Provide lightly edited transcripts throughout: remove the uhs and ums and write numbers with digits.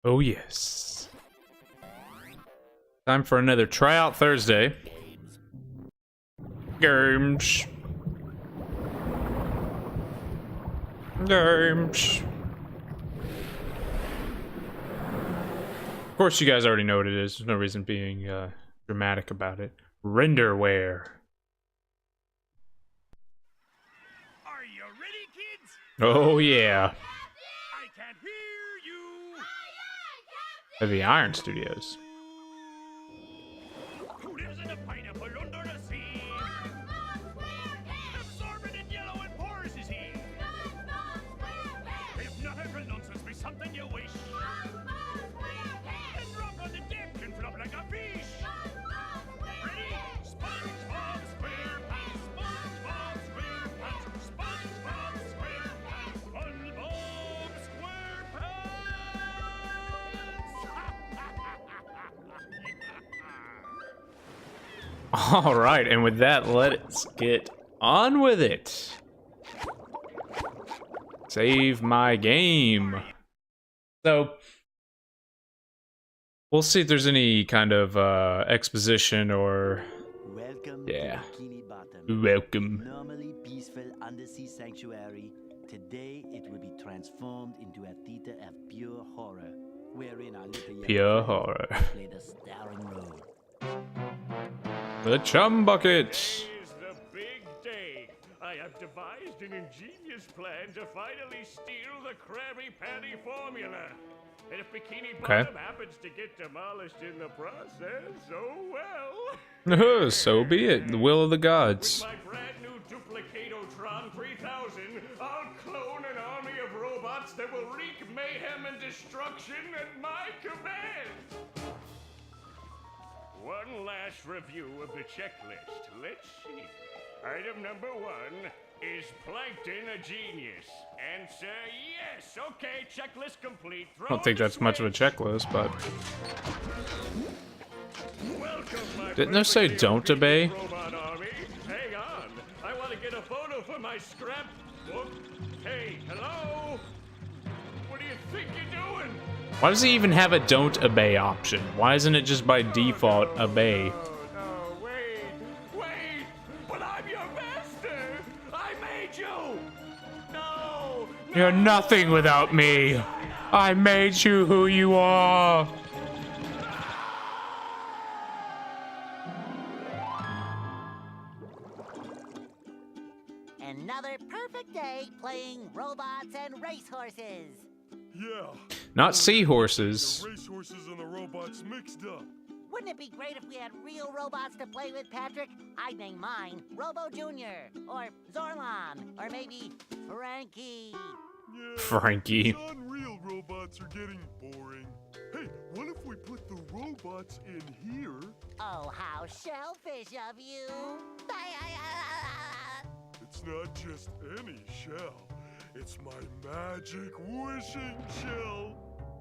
Oh yes. Time for another tryout Thursday. Games. Games. Of course you guys already know what it is. There's no reason being dramatic about it. Renderware. Are you ready, kids? Oh yeah. I can't hear you. Heavy Iron Studios. Who lives in a pineapple under the sea? Absorbent and yellow and porous is he. If nothing for nonsense be something you wish. And drop on the deck and flop like a fish. Ready? SpongeBob SquarePants. SpongeBob SquarePants. SpongeBob SquarePants. SpongeBob SquarePants. All right, and with that, let's get on with it. Save my game. So, we'll see if there's any kind of exposition or... Welcome Yeah. to Bikini Bottom. Welcome. Normally peaceful undersea sanctuary, today it will be transformed into a theater of pure horror, wherein our little young Pure friend horror. play the starring role. The Chum Bucket. Today's the big day. I have devised an ingenious plan to finally steal the Krabby Patty formula. And if Bikini Okay. Bottom happens to get demolished in the process, oh well. So be it. The will of the With gods. my brand new Duplicatotron 3000, I'll clone an army of robots that will wreak mayhem and destruction at my command. One last review of the checklist. Let's see. Item number 1, is Plankton a genius? Answer yes. Okay, checklist complete. I don't think that's much of a checklist, but... Welcome, my Didn't they say perfectly don't obey? Robot army. Hang on. I want to get a photo for my scrapbook. Hey, hello? What do you think you're doing? Why does he even have a don't obey option? Why isn't it just by default obey? No, wait. But I'm your master. I made you. No. You're nothing without me. I made you who you are. Another perfect day playing robots and racehorses. Yeah. Not The seahorses. racehorses and the robots mixed up. Wouldn't it be great if we had real robots to play with, Patrick? I'd name mine Robo Jr. or Zorlon or maybe Frankie. Yeah. Frankie. These unreal robots are getting boring. Hey, what if we put the robots in here? Oh, how shellfish of you. It's not just any shell. It's my magic wishing shell.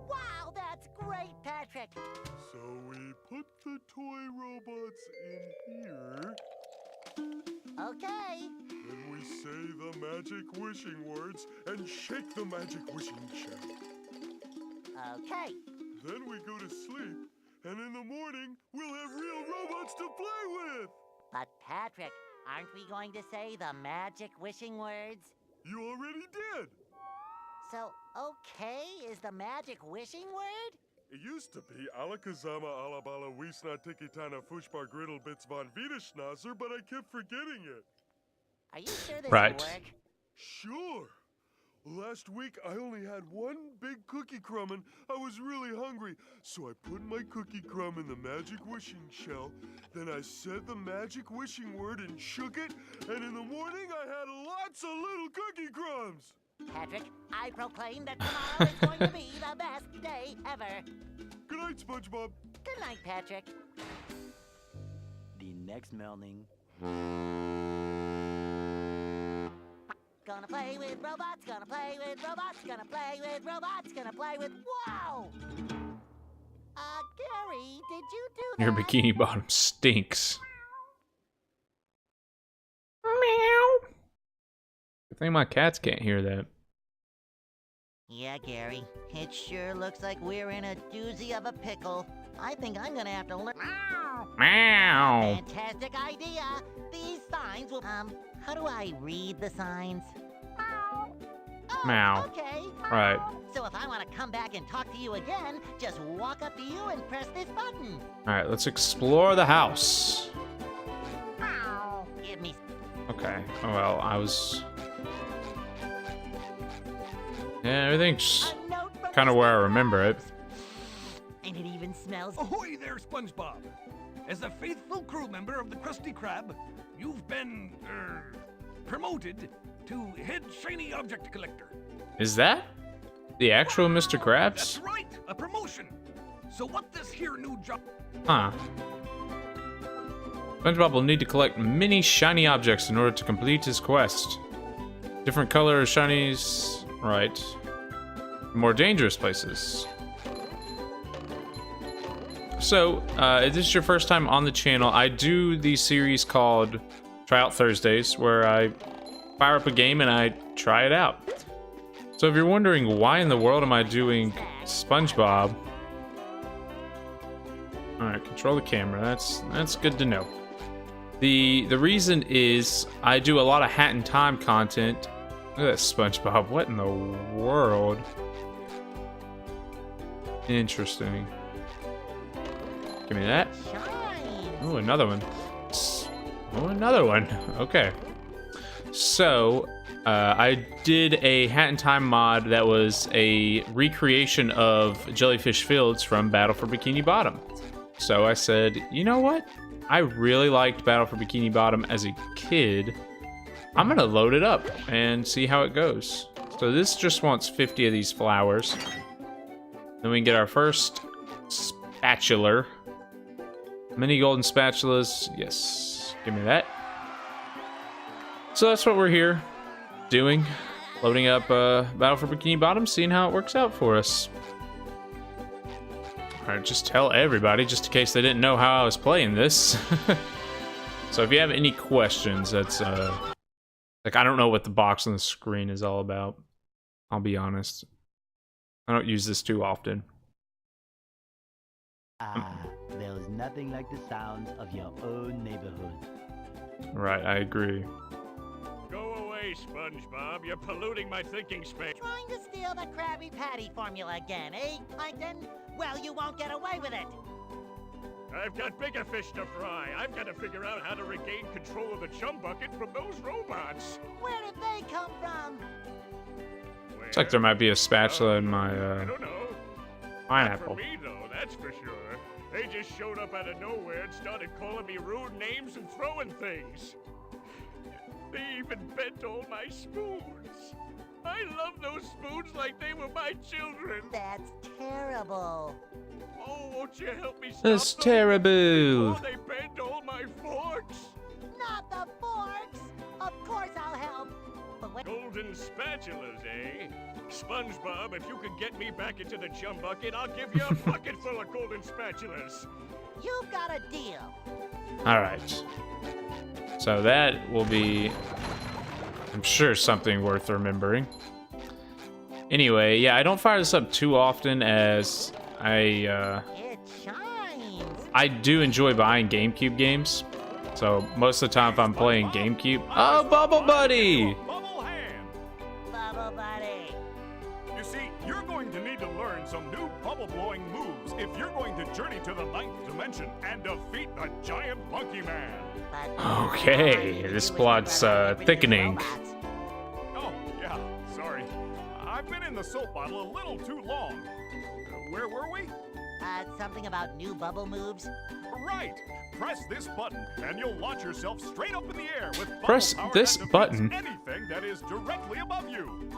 Wow, that's great, Patrick. So we put the toy robots in here. Okay. Then we say the magic wishing words and shake the magic wishing shell. Okay. Then we go to sleep, and in the morning, we'll have real robots to play with! But, Patrick, aren't we going to say the magic wishing words? You already did! So, okay is the magic wishing word? It used to be Alakazama Alabala Wiesna Tikitana Fushbar Griddle Bits von Wiederschnauzer, but I kept forgetting it. Are you sure this Right. will work? Sure! Last week, I only had one big cookie crumb and I was really hungry, so I put my cookie crumb in the magic wishing shell, then I said the magic wishing word and shook it, and in the morning I had lots of little cookie crumbs! Patrick, I proclaim that tomorrow is going to be the best day ever. Good night, SpongeBob. Good night, Patrick. The next morning, Gonna play with robots, gonna play with robots, gonna play with robots, gonna play with... Wow! Gary, did you do that? Your Bikini Bottom stinks. Meow. Good thing my cats can't hear that. Yeah, Gary. It sure looks like we're in a doozy of a pickle. I think I'm gonna have to learn. Meow. Fantastic idea. These signs will. How do I read the signs? Oh, Meow. Okay. Right. So if I want to come back and talk to you again, just walk up to you and press this button. All right, let's explore the house. Give me. Okay. Well, I was. Yeah, everything's A note from kind of where I remember it. And it even smells. Ahoy there, Spongebob! As a faithful crew member of the Krusty Krab, you've been, promoted to head shiny object collector. Is that the actual Mr. That's Krabs? right, a promotion. So what this here new job? Huh. SpongeBob will need to collect many shiny objects in order to complete his quest. Different color shinies, right. More dangerous places. So, if this is your first time on the channel, I do these series called Tryout Thursdays, where I fire up a game and I try it out. So if you're wondering why in the world am I doing SpongeBob, alright, control the camera, that's good to know. The reason is I do a lot of Hat in Time content. Look at that SpongeBob, what in the world? Interesting. Give me that. Shines. Oh, another one. Oh, another one. Okay. So, I did a Hat in Time mod that was a recreation of Jellyfish Fields from Battle for Bikini Bottom. So I said, you know what? I really liked Battle for Bikini Bottom as a kid. I'm gonna load it up and see how it goes. So this just wants 50 of these flowers. Then we can get our first spatula. Mini golden spatulas. Yes. Give me that. So that's what we're here doing. Loading up Battle for Bikini Bottom, seeing how it works out for us. Alright, just tell everybody, just in case they didn't know how I was playing this. So if you have any questions, that's like, I don't know what the box on the screen is all about. I'll be honest. I don't use this too often. There is nothing like the sounds of your own neighborhood. Right, I agree. Go away, SpongeBob. You're polluting my thinking space. Trying to steal the Krabby Patty formula again, eh, Plankton? Well, you won't get away with it. I've got bigger fish to fry. I've got to figure out how to regain control of the chum bucket from those robots. Where did they come from? Looks like there might be a spatula in my I don't know. pineapple. Not for me, though, that's for sure. They just showed up out of nowhere and started calling me rude names and throwing things. They even bent all my spoons. I love those spoons like they were my children. That's terrible. Oh, won't you help me stop That's them? terrible. Oh, they bent all my forks. Not the forks! Of course I'll help. But what? Golden spatulas, eh? SpongeBob, if you could get me back into the chum bucket, I'll give you a bucket full of golden spatulas. You've got a deal. Alright. So that will be, I'm sure, something worth remembering. Anyway, yeah, I don't fire this up too often as It shines. I do enjoy buying GameCube games. So most of the time if I'm playing GameCube... Oh, Bubble Buddy! Bubble hand. Bubble Buddy. You see, you're going to need to learn some new bubble-blowing moves if you're going to journey to the 9th dimension and defeat the giant monkey man. But Okay, this plot's thickening. Oh, yeah, sorry. I've been in the soap bottle a little too long. Where were we? Something about new bubble moves. Right. Press this button, and you'll launch yourself straight up in the air with bubble Press power this that defeats button? anything that is directly above you.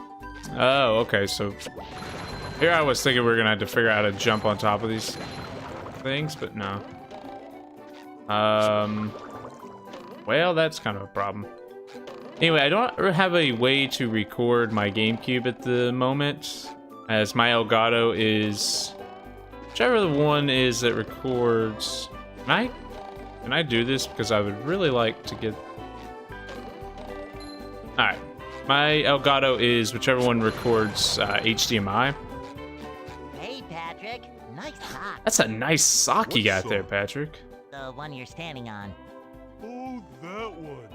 Oh, okay, so... Here I was thinking we were gonna have to figure out how to jump on top of these things, but no. Well, that's kind of a problem. Anyway, I don't have a way to record my GameCube at the moment, as my Elgato is... Whichever one is that records... Can I do this? Because I would really like to get... Alright. My Elgato is whichever one records HDMI. Hey, Patrick. Nice sock. That's a nice sock you What got there, sock? Patrick. The one you're standing on. Oh, that one.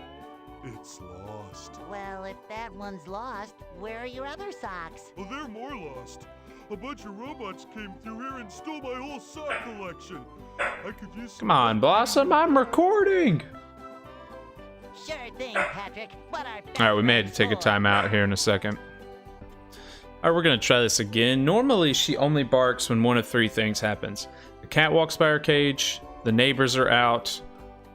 It's lost. Well, if that one's lost, where are your other socks? Oh, they're more lost. A bunch of robots came through here and stole my whole sock collection. I could use some Come on, Blossom, I'm recording. Sure thing, Patrick. What are All right, we may have to take a time out here in a second. All right, we're gonna try this again. Normally, she only barks when one of three things happens. The cat walks by her cage, the neighbors are out,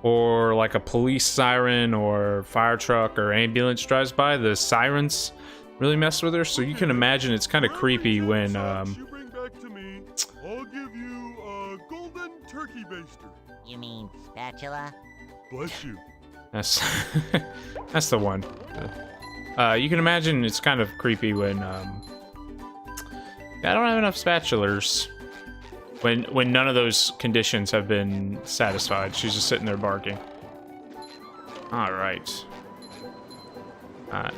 or like a police siren or fire truck or ambulance drives by. The sirens really mess with her, so you can imagine it's kind of creepy when You bring back to me, I'll give you a golden turkey baster. You mean spatula? Bless you. that's that's the one. You can imagine it's kind of creepy when I don't have enough spatulas. When none of those conditions have been satisfied, she's just sitting there barking. All right.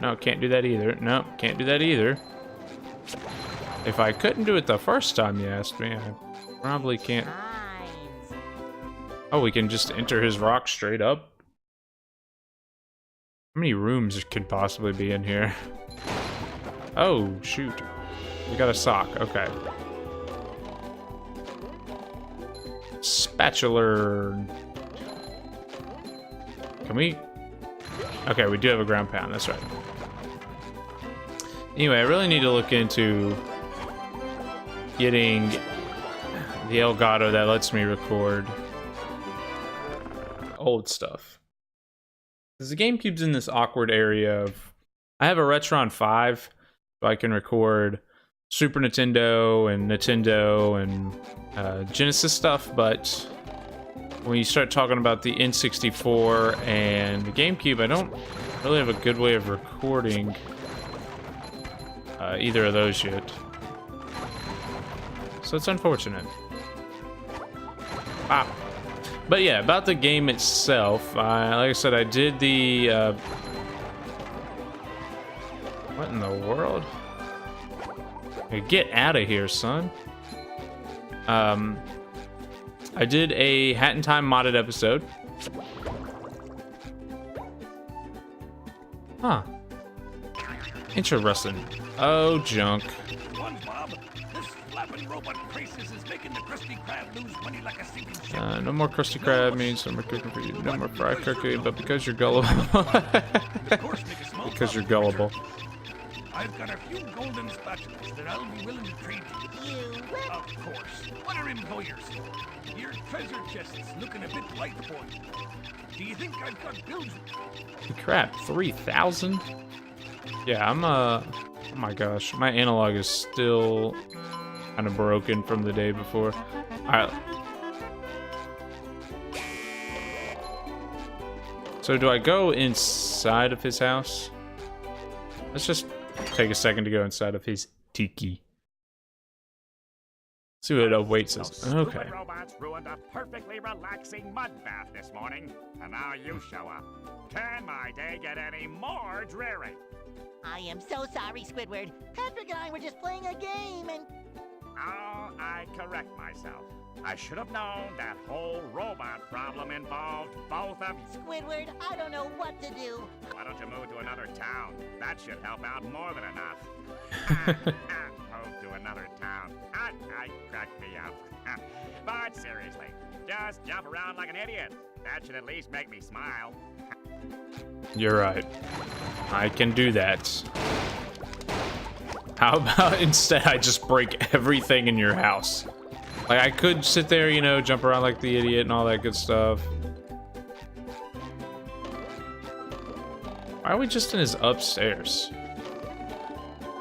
No, can't do that either. No, can't do that either. If I couldn't do it the first time you asked me, I probably can't. Mines. Oh, we can just enter his rock straight up. How many rooms could possibly be in here? Oh, shoot. We got a sock. Okay. Spatula. Can we? Okay, we do have a ground pound. That's right. Anyway, I really need to look into getting the Elgato that lets me record old stuff. Because the GameCube's in this awkward area of... I have a Retron 5, so I can record Super Nintendo and Genesis stuff, but when you start talking about the N64 and the GameCube, I don't really have a good way of recording either of those yet. So it's unfortunate. Ah. But yeah, about the game itself, like I said, I did the... what in the world? Hey, get out of here, son. I did a Hat in Time modded episode. Huh. Interesting. Oh, junk. Spongebob, this flapping robot crisis is making the Krusty Krab lose money like a sinking ship. No more Krusty Krab means no more cooking for you. No more fried cookie, but because you're gullible. Of course, make a small Because you're profit, gullible. Patrick. I've got a few golden spatulas that I'll be willing to trade to you. You what? Of course. What are employers? Your treasure chest's looking a bit light for you. Do you think I've got bills? Crap, 3,000? Yeah, I'm oh my gosh, my analog is still kind of broken from the day before. Alright. So do I go inside of his house? Let's just take a second to go inside of his tiki. See what awaits us. Okay. Stupid robots ruined a perfectly relaxing mud bath this morning, and now you show up. Can my day get any more dreary? I am so sorry, Squidward. Patrick and I were just playing a game and... Oh, I correct myself. I should have known that whole robot problem involved both of you. Squidward, I don't know what to do. Why don't you move to another town? That should help out more than enough. Move to another town. I cracked me up. But seriously, just jump around like an idiot. That should at least make me smile. You're right. I can do that. How about instead I just break everything in your house? Like, I could sit there, you know, jump around like the idiot and all that good stuff. Why are we just in his upstairs?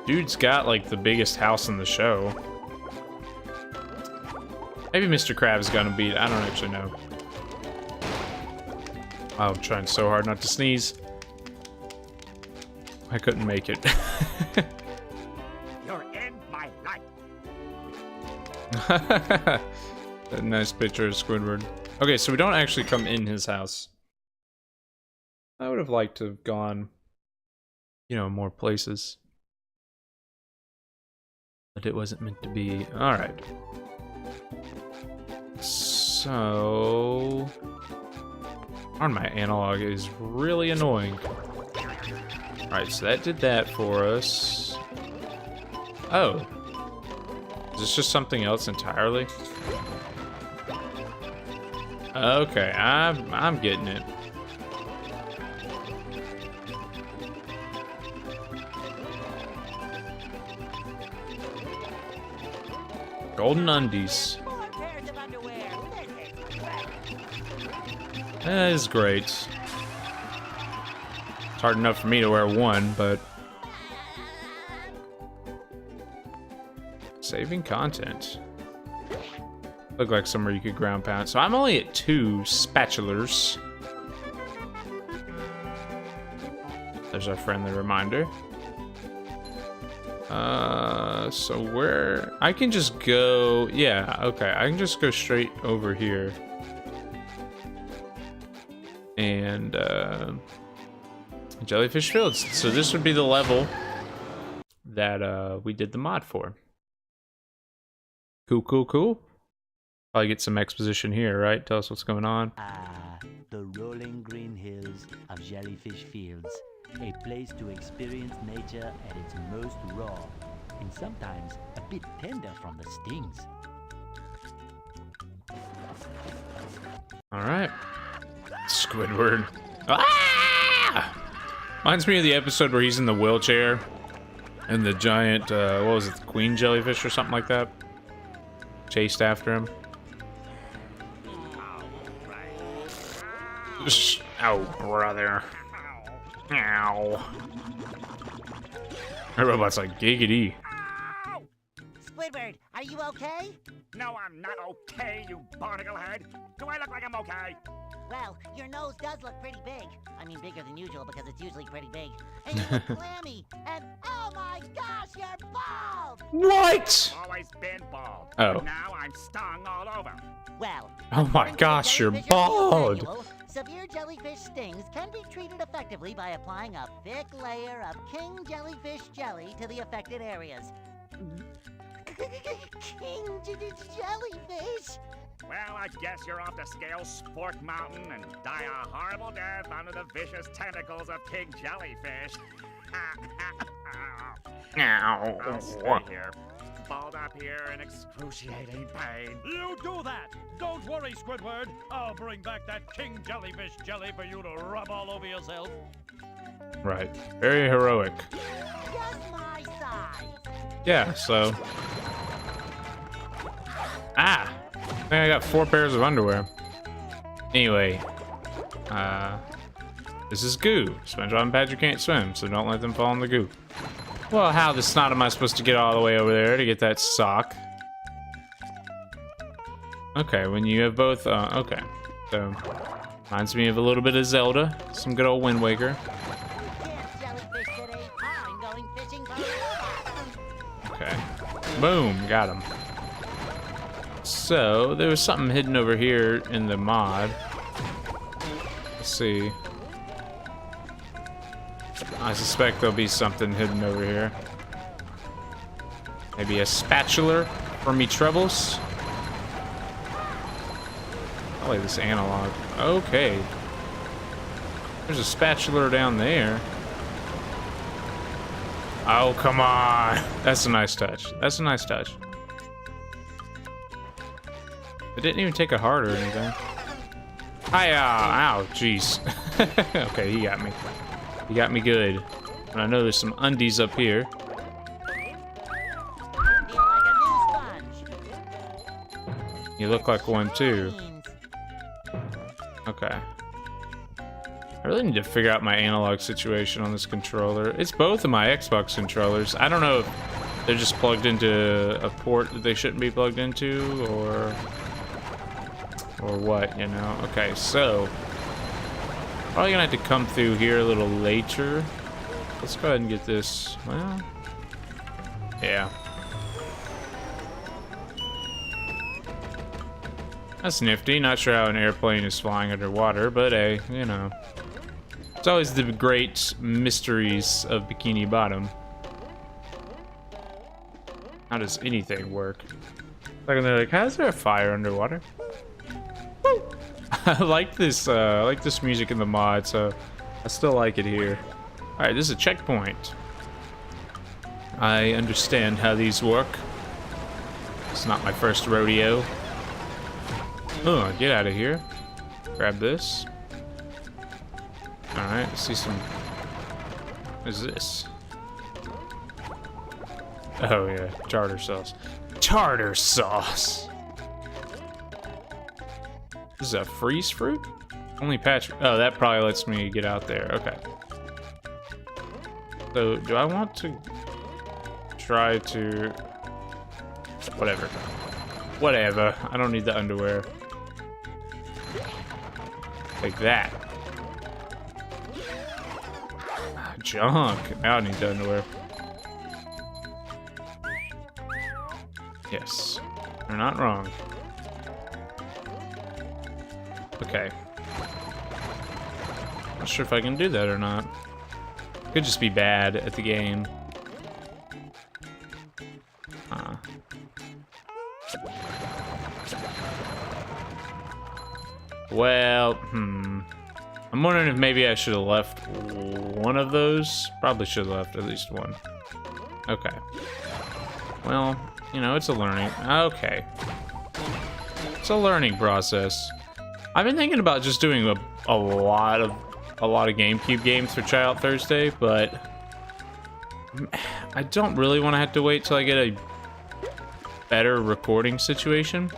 Dude's got, like, the biggest house in the show. Maybe Mr. Krabs gonna beat it. I don't actually know. Oh, I'm trying so hard not to sneeze. I couldn't make it. You're in my life. A nice picture of Squidward. Okay, so we don't actually come in his house. I would have liked to have gone you know, more places. But it wasn't meant to be. Alright. So... darn, my analog is really annoying. Alright, so that did that for us. Oh. Is this just something else entirely? Okay, I'm getting it. Golden undies. More pairs of underwear. This is great. That is great. It's hard enough for me to wear one, but... saving content. Look like somewhere you could ground pound. So I'm only at 2 spatulas. There's our friendly reminder. So where... I can just go... yeah, okay. I can just go straight over here. And, Jellyfish Fields. So this would be the level that, we did the mod for. Cool, cool, cool. Probably get some exposition here, right? Tell us what's going on. Ah, the rolling green hills of Jellyfish Fields. A place to experience nature at its most raw, and sometimes a bit tender from the stings. Alright. Squidward. Ah! Reminds me of the episode where he's in the wheelchair and the giant, what was it, the queen jellyfish or something like that? Chased after him. Oh, brother. Ow. My robot's like, giggity. Squidward, are you okay? No, I'm not okay, you barnacle head. Do I look like I'm okay? Well, your nose does look pretty big. I mean, bigger than usual because it's usually pretty big. And you look clammy. And oh my gosh, you're bald! What? Always been bald. Oh. But now I'm stung all over. Well, Oh my according to the gosh, you're Jellyfish Abuse bald. Manual, severe jellyfish stings can be treated effectively by applying a thick layer of king jellyfish jelly to the affected areas. King jellyfish? Well, I guess you're off to scale Spork Mountain and die a horrible death under the vicious tentacles of King Jellyfish. I'll stay here, balled up here in excruciating pain. You do that! Don't worry, Squidward. I'll bring back that king jellyfish jelly for you to rub all over yourself. Right. Very heroic. Just my size. Yeah, so... ah! I think I got 4 pairs of underwear. Anyway. This is goo. SpongeBob and Patrick can't swim, so don't let them fall in the goo. Well, how the snot am I supposed to get all the way over there to get that sock? Okay, when you have both, okay. So, reminds me of a little bit of Zelda. Some good old Wind Waker. You can't jellyfish today. I'm going fishing for a robot. Okay. Boom, got him. So, there was something hidden over here in the mod. Let's see. I suspect there'll be something hidden over here. Maybe a spatula for me troubles. I like this analog. Okay. There's a spatula down there. Oh, come on. That's a nice touch. That's a nice touch. It didn't even take a heart or anything. Hiya! Ow, jeez. Okay, he got me. He got me good. And I know there's some undies up here. Feel like a new sponge. You look like one too. Brains. Okay. I really need to figure out my analog situation on this controller. It's both of my Xbox controllers. I don't know if they're just plugged into a port that they shouldn't be plugged into, or what, you know? Okay, so probably gonna have to come through here a little later. Let's go ahead and get this. Well, yeah. That's nifty. Not sure how an airplane is flying underwater, but hey, you know. It's always the great mysteries of Bikini Bottom. How does anything work? Like, they're like, how is there a fire underwater? Woo! I like this music in the mod, so I still like it here. All right, this is a checkpoint. I understand how these work. It's not my first rodeo. Oh, get out of here. Grab this. All right, let's see some. What is this? Oh yeah, tartar sauce. Tartar sauce. This is a freeze fruit? Only patch. Oh, that probably lets me get out there. Okay. So, do I want to try to... Whatever. Whatever. I don't need the underwear. Like that. Junk. Now I need the underwear. Yes. You're not wrong. Okay. Not sure if I can do that or not. Could just be bad at the game. Well, I'm wondering if maybe I should have left one of those. Probably should have left at least one. Okay. Well, you know, it's a learning. Okay. It's a learning process. I've been thinking about just doing a lot of GameCube games for Tryout Thursday, but I don't really want to have to wait till I get a better recording situation.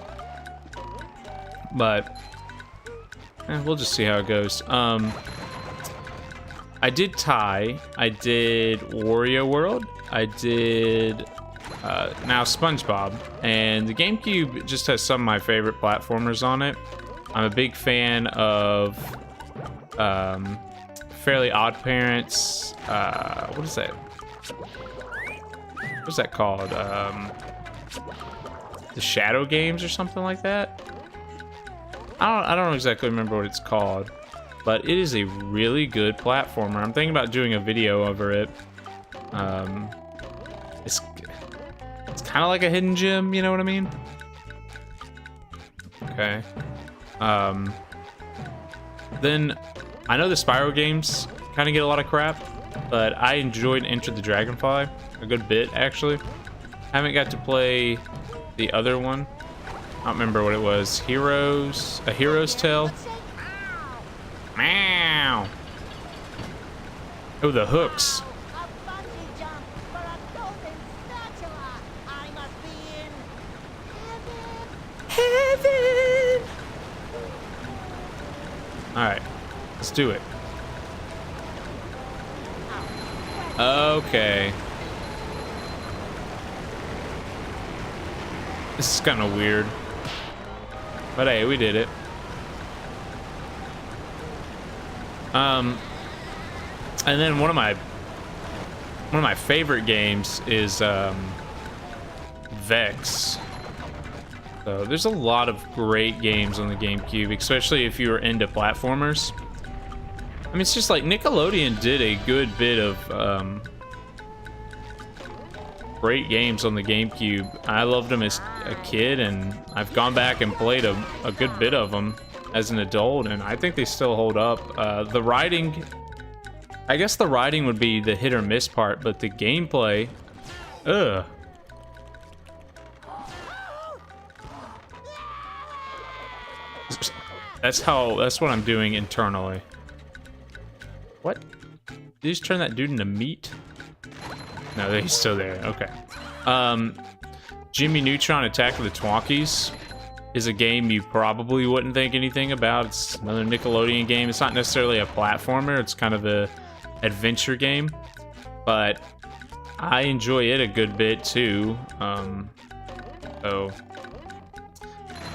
But we'll just see how it goes. I did Ty. I did Wario World. I did now Spongebob, and the GameCube just has some of my favorite platformers on it. I'm a big fan of Fairly Odd Parents. What is that? What's that called? The Shadow Games or something like that. I don't exactly remember what it's called, but it is a really good platformer. I'm thinking about doing a video over it. It's kind of like a hidden gem, you know what I mean? Okay. Then I know the Spyro games kind of get a lot of crap, but I enjoyed Enter the Dragonfly a good bit, actually. I haven't got to play the other one. I don't remember what it was. A Hero's Tale. Meow. Oh, the hooks. A bungee jump for a golden spatula. I must be in heaven. Heaven. All right, let's do it. Okay. This is kind of weird. But hey, we did it. And then one of my favorite games is Vex. So there's a lot of great games on the GameCube, especially if you were into platformers. I mean, it's just like Nickelodeon did a good bit of great games on the GameCube. I loved them as a kid, and I've gone back and played a good bit of them as an adult, and I think they still hold up. The writing, I guess the writing would be the hit or miss part, but the gameplay, ugh. That's what I'm doing internally. What? Did you just turn that dude into meat? No, he's still there. Okay. Jimmy Neutron Attack of the Twonkies is a game you probably wouldn't think anything about. It's another Nickelodeon game. It's not necessarily a platformer. It's kind of a adventure game, but I enjoy it a good bit too. So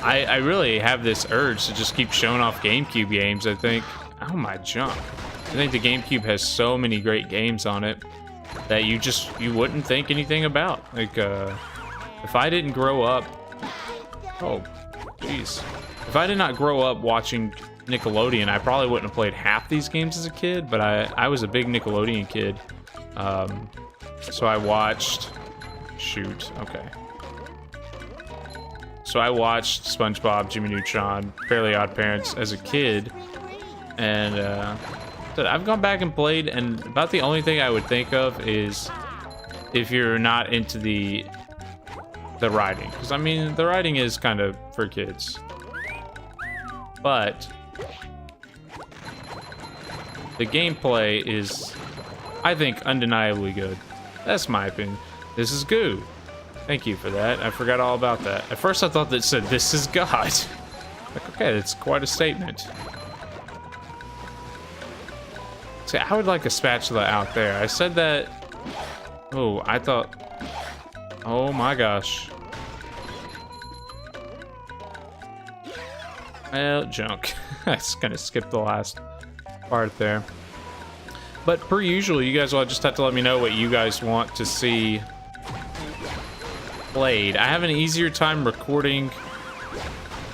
I really have this urge to just keep showing off GameCube games. I think, oh my junk. I think the GameCube has so many great games on it that you wouldn't think anything about. Like, if I didn't grow up, oh, Jeez. If I did not grow up watching Nickelodeon, I probably wouldn't have played half these games as a kid, but I was a big Nickelodeon kid. So I watched... Shoot, okay. So I watched SpongeBob, Jimmy Neutron, Fairly Odd Parents as a kid, and I've gone back and played, and about the only thing I would think of is if you're not into the writing, because I mean the writing is kind of for kids, but the gameplay is, I think, undeniably good. That's my opinion. This is Goo. Thank you for that. I forgot all about that. At first I thought that it said, "This is God." Like, okay, that's quite a statement. See, I would like a spatula out there. I said that... Oh, I thought... Oh my gosh. Well, junk. I just kind of skipped the last part there. But per usual, you guys will just have to let me know what you guys want to see played. I have an easier time recording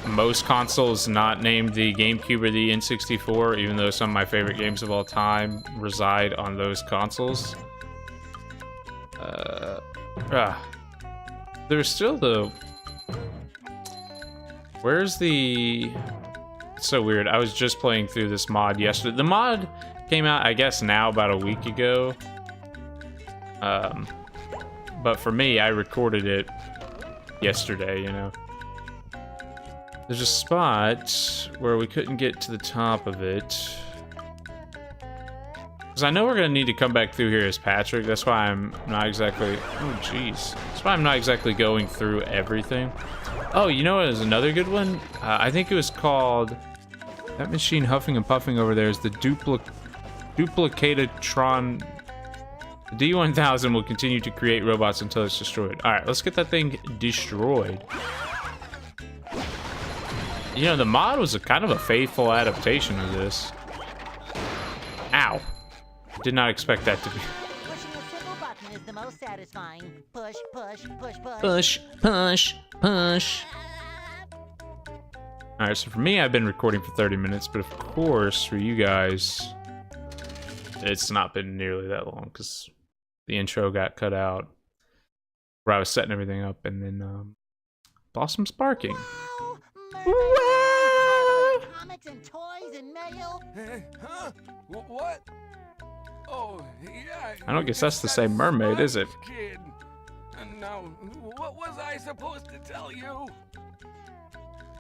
most consoles not named the GameCube or the N64, even though some of my favorite games of all time reside on those consoles. There's still the... Where's the... It's so weird. I was just playing through this mod yesterday. The mod came out, I guess, now about a week ago. But for me, I recorded it yesterday, you know. There's a spot where we couldn't get to the top of it. Because I know we're going to need to come back through here as Patrick. That's why I'm not exactly... Oh, jeez. That's why I'm not exactly going through everything. Oh, you know what is another good one? I think it was called... That machine huffing and puffing over there is the Duplicatotron... The D1000 will continue to create robots until it's destroyed. Alright, let's get that thing destroyed. You know, the mod was a kind of a faithful adaptation of this. Ow. Did not expect that to be... Pushing a single button is the most satisfying. Push, push, push, push. Push, push, push. Alright, so for me, I've been recording for 30 minutes, but of course, for you guys, it's not been nearly that long, because the intro got cut out where I was setting everything up, and then Blossom's barking. Wow! Comics and toys and mail. Huh? What? Oh, yeah. I don't guess that's the same mermaid, is it? Kid. Now, what was I supposed to tell you?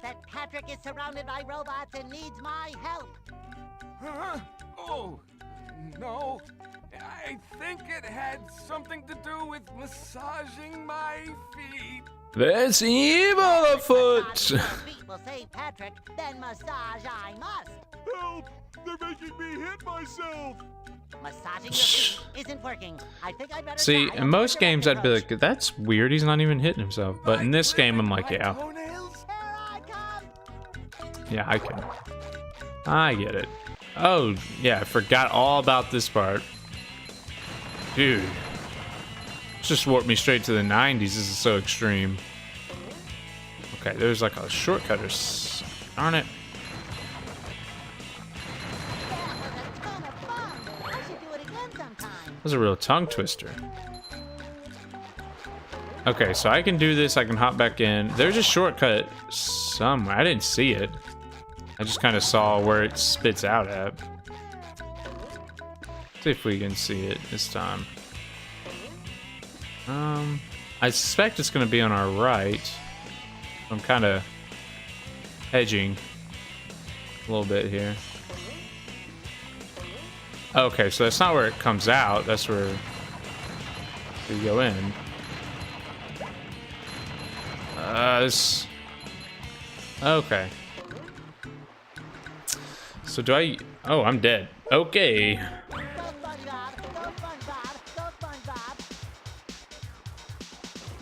That Patrick is surrounded by robots and needs my help. Huh? Oh, no. I think it had something to do with massaging my feet. There's evil afoot! Massage your feet will save Patrick, then massage I must. Help! They're making me hit myself! Massaging your feet isn't working. I think I better See, try in a most more games I'd be direct like, that's weird, he's not even hitting himself. But in this game, I'm like, yeah. Toenails? approach. Here I come. Yeah, I get it. Oh, yeah, I forgot all about this part. Dude. It's just warped me straight to the 90s. This is so extreme. Okay, there's like a shortcut or darn it. That was a ton of fun. I should do it again sometime. That was a real tongue twister. Okay, so I can do this. I can hop back in. There's a shortcut somewhere. I didn't see it. I just kind of saw where it spits out at. See if we can see it this time. I suspect it's going to be on our right. I'm kind of hedging a little bit here. Okay, so that's not where it comes out. That's where we go in. This... Okay. So do I... Oh, I'm dead. Okay. Go SpongeBob, go SpongeBob, go SpongeBob.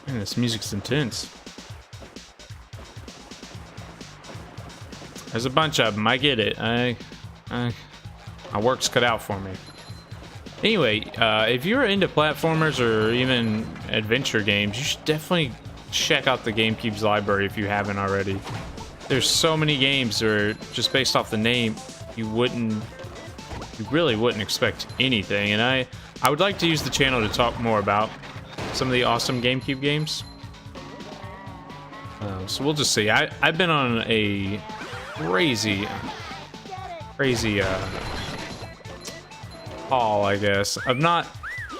Man, this music's intense. There's a bunch of them. I get it. My work's cut out for me. Anyway, if you're into platformers or even adventure games, you should definitely check out the GameCube's library if you haven't already. there's so many games where just based off the name, you really wouldn't expect anything. And I would like to use the channel to talk more about some of the awesome GameCube games. So we'll just see. I've been on a crazy haul, I guess. I've not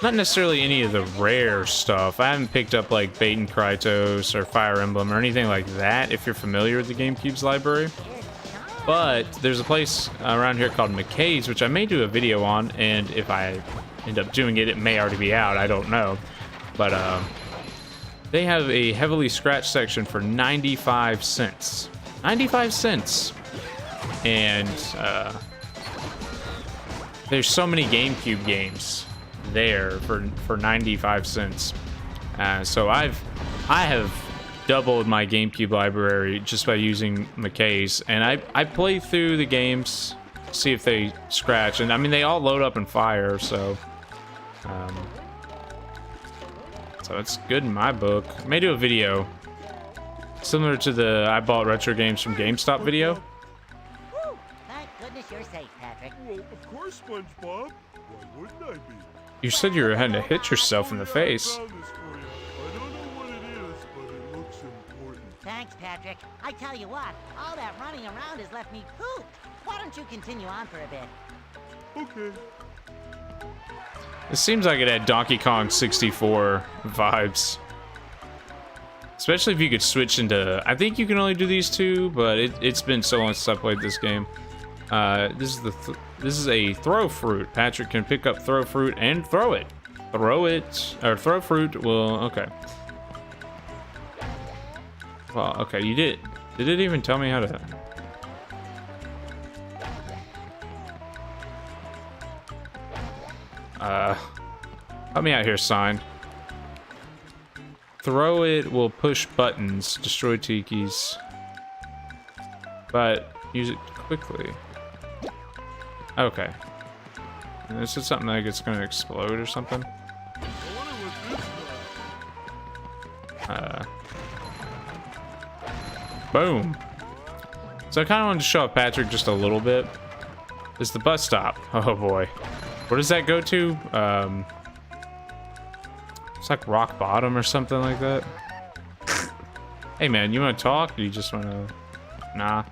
necessarily any of the rare stuff. I haven't picked up like Baten Krytos or Fire Emblem or anything like that, if you're familiar with the GameCube's library. But there's a place around here called McKay's, which I may do a video on, and if I end up doing it, it may already be out. I don't know. But they have a heavily scratched section for 95 cents. 95 cents. And there's so many GameCube games there for 95 cents. So I have doubled my GameCube library just by using McKay's, and I play through the games, see if they scratch, and I mean they all load up and fire, so it's good in my book. I may do a video similar to the I bought retro games from GameStop video. Woo! Thank goodness you're safe, Patrick. Well, of course, SpongeBob. Why wouldn't I be? You said you were heading to hit yourself in the face. I found this for you. I don't know what it is, but it looks important. Thanks, Patrick. I tell you what, all that running around has left me pooped. Why don't you continue on for a bit? Okay. It seems like it had Donkey Kong 64 vibes. Especially if you could switch into... I think you can only do these two, but it's been so long since I played this game. This is a throw fruit. Patrick can pick up throw fruit and throw it. Throw fruit will... Okay. Well, okay, you did. Did it even tell me how to... Help me out here, sign. Throw it will push buttons, destroy tikis, but use it quickly. Okay. Is it something like it's gonna explode or something? Boom. So I kind of wanted to show off Patrick just a little bit. This is the bus stop. Oh boy. Where does that go to? It's like rock bottom or something like that. Hey man, you want to talk? Or you just want to... Nah.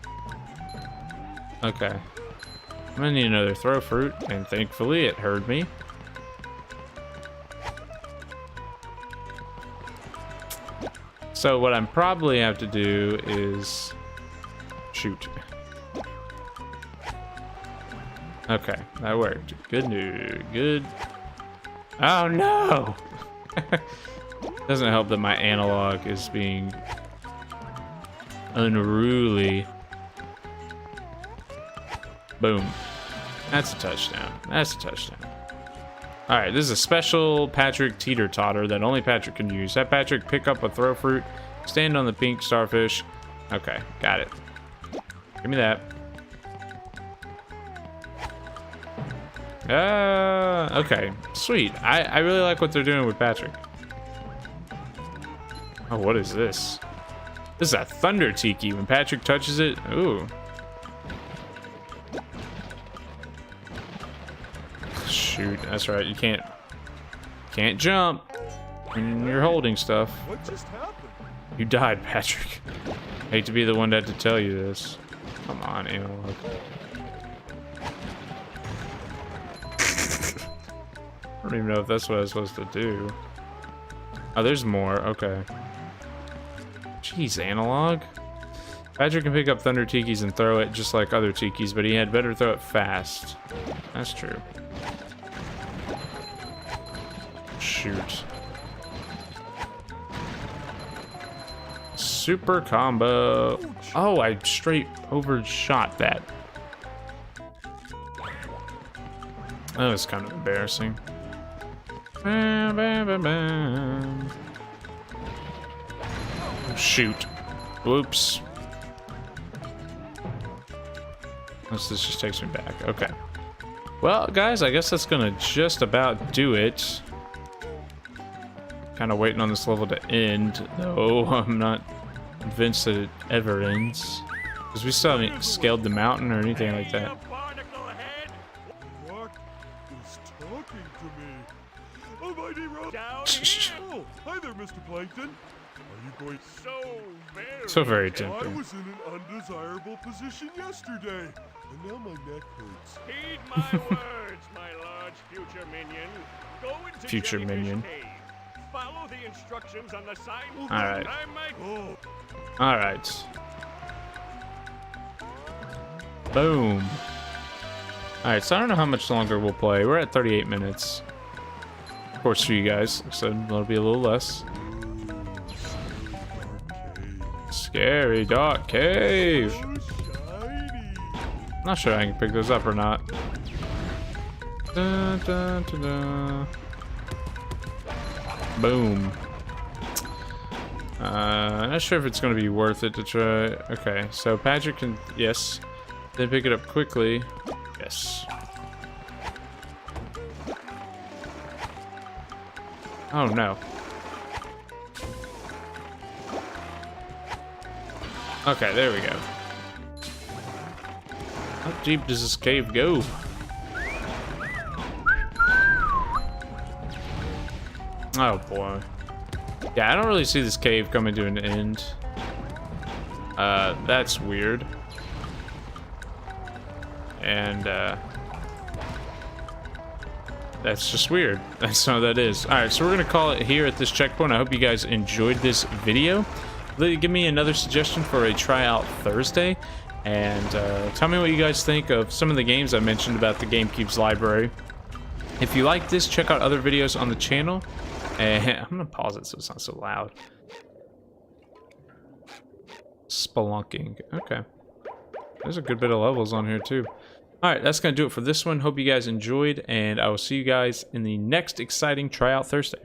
Okay. I'm gonna need another throw fruit, and thankfully it heard me. So what I'm probably have to do is... Shoot. Okay, that worked. Good news. Good. Oh no! Doesn't help that my analog is being unruly. Boom. That's a touchdown. That's a touchdown. Alright, this is a special Patrick teeter-totter that only Patrick can use. Have Patrick pick up a throw fruit, stand on the pink starfish. Okay, got it. Give me that. Okay, sweet. I really like what they're doing with Patrick. Oh, what is this? This is a thunder tiki. When Patrick touches it, ooh. Shoot, that's right. You can't jump when you're holding stuff. What just happened? You died, Patrick. Hate to be the one that had to tell you this. Come on, analog. I don't even know if that's what I was supposed to do. Oh, there's more. Okay. Jeez, analog. Patrick can pick up thunder tikis and throw it just like other tikis, but he had better throw it fast. That's true. Shoot. Super combo. Oh, I straight overshot that. That was kind of embarrassing. Shoot. Whoops. Unless this just takes me back. Okay. Well, guys, I guess that's gonna just about do it. Kind of waiting on this level to end, though I'm not convinced that it ever ends. Because we still haven't scaled the mountain or anything like Hey, that. you barnacle head! Rock is talking to me. Almighty Rock. Down here! Oh, hi there, Mr. Plankton. Are you going? So very I tempting. was in an undesirable position yesterday, and now my neck hurts. Heed my words, my large future minion. Go into Future Jellyfish minion. Cave. Follow the instructions on the sign. Well, Alright. I might Oh, Alright. Boom. Alright, so I don't know how much longer we'll play. We're at 38 minutes. Of course, for you guys, like I said, it'll be a little less. Scary dark cave. so shiny. Not sure I can pick those up or not. Dun, dun, dun, dun. Boom. Not sure if it's going to be worth it to try. Okay, so Patrick can, yes. Then pick it up quickly. Yes. Oh no. Okay, there we go. How deep does this cave go? Oh boy. Yeah, I don't really see this cave coming to an end. That's weird. And, that's just weird. That's how that is. Alright, so we're gonna call it here at this checkpoint. I hope you guys enjoyed this video. Give me another suggestion for a tryout Thursday. And tell me what you guys think of some of the games I mentioned about the GameCube's library. If you like this, check out other videos on the channel. And I'm gonna pause it so it's not so loud. Spelunking. Okay. There's a good bit of levels on here too. Alright, that's gonna do it for this one. Hope you guys enjoyed, and I will see you guys in the next exciting tryout Thursday.